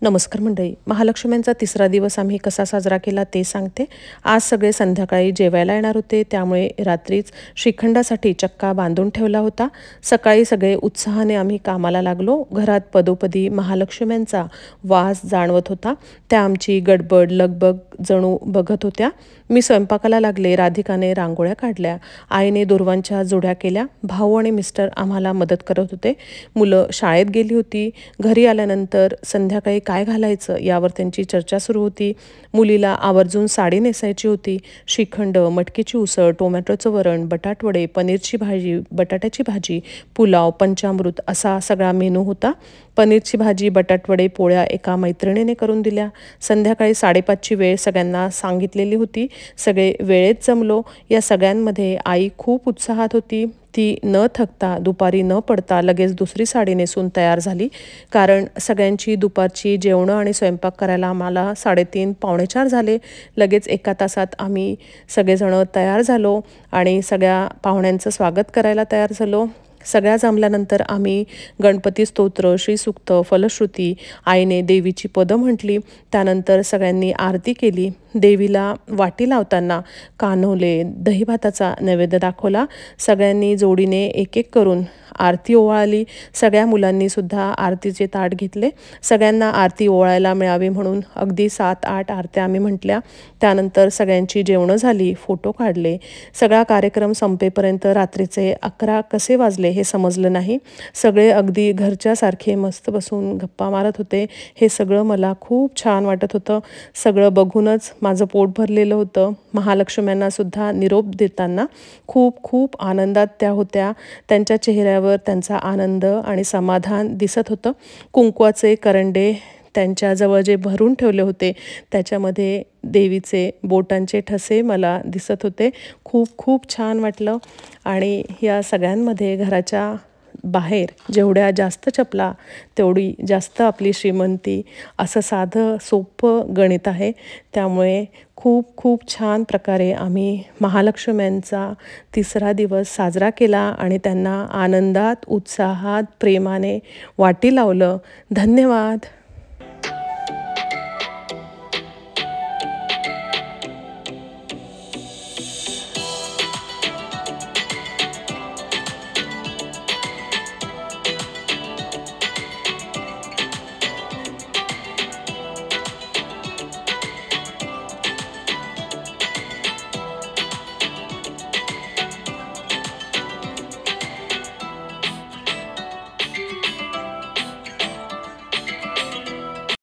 नमस्कार मंडळी. महालक्ष्म्यांचा तिसरा दिवस आम्ही कसा साजरा केला ते सांगते. आज सगळे संध्याकाळी जेवायला येणार होते, त्यामुळे रात्रीच श्रीखंडासाठी चक्का बांधून ठेवला होता. सकाळी सगळे उत्साहाने आम्ही कामाला लागलो. घरात पदोपदी महालक्ष्म्यांचा वास जाणवत होता. त्या आमची गडबड लगबग जणू बघत होत्या. मी स्वयंपाकाला लागले. राधिकाने रांगोळ्या काढल्या, आईने दुर्वांच्या जोड्या केल्या, भाऊ आणि मिस्टर आम्हाला मदत करत होते. मुलं शाळेत गेली होती. घरी आल्यानंतर संध्याकाळी काय घालायचं यावर त्यांची चर्चा सुरू होती. मुलीला आवर्जून साडी नेसायची होती. श्रीखंड, मटकीची उसळ, टोमॅटोचं वरण, बटाटवडे, पनीरची भाजी, बटाट्याची भाजी, पुलाव, पंचामृत असा सगळा मेनू होता. पनीरची भाजी, बटाटवडे, पोळ्या एका मैत्रिणीने करून दिल्या. संध्याकाळी 5:30ची वेळ सगळ्यांना सांगितलेली होती. सगळे वेळेत जमलो. या सगळ्यांमध्ये आई खूप उत्साहात होती. ती न थकता, दुपारी न पडता लगेच दुसरी साडी नेसून तयार झाली. कारण सगळ्यांची दुपारची जेवणं आणि स्वयंपाक करायला आम्हाला 3:30 पावणे 4 झाले. लगेच एका तासात आम्ही सगळेजणं तयार झालो आणि सगळ्या पाहुण्यांचं स्वागत करायला तयार झालो. सगळ्या जमल्यानंतर आम्ही गणपती स्तोत्र, श्रीसूक्त, फलश्रुती, आईने देवीची पदं म्हटली. त्यानंतर सगळ्यांनी आरती केली. देवीला वाटी लावताना कान्होले, दहीभाताचा नैवेद्य दाखवला. सगळ्यांनी जोडीने एक एक करून आरती ओवाळली. सगळ्या मुलांनीसुद्धा आरतीचे ताट घेतले. सगळ्यांना आरती ओवाळायला मिळावी म्हणून अगदी 7-8 आरत्या आम्ही म्हटल्या. त्यानंतर सगळ्यांची जेवणं झाली, फोटो काढले. सगळा कार्यक्रम संपेपर्यंत रात्रीचे 11 कसे वाजले हे समजलं नाही. सगळे अगदी घरच्यासारखे मस्त बसून गप्पा मारत होते. हे सगळं मला खूप छान वाटत होतं. सगळं बघूनच माझं पोट भरलेलं होतं. महालक्ष्म्यांनासुद्धा निरोप देताना खूप खूप आनंदात त्या होत्या. त्यांच्या चेहऱ्यावर त्यांचा आनंद आणि समाधान दिसत होतं. कुंकवाचे करंडे त्यांच्याजवळ जे भरून ठेवले होते त्याच्यामध्ये देवीचे बोटांचे ठसे मला दिसत होते. खूप खूप छान वाटलं. आणि या सगळ्यांमध्ये घराच्या बाहेर जेवढ्या जास्त चपला तेवढी जास्त आपली श्रीमंती असं साधं सोपं गणित आहे. त्यामुळे खूप खूप छान प्रकारे आम्ही महालक्ष्म्यांचा तिसरा दिवस साजरा केला आणि त्यांना आनंदात, उत्साहात, प्रेमाने वाटी लावलं. धन्यवाद.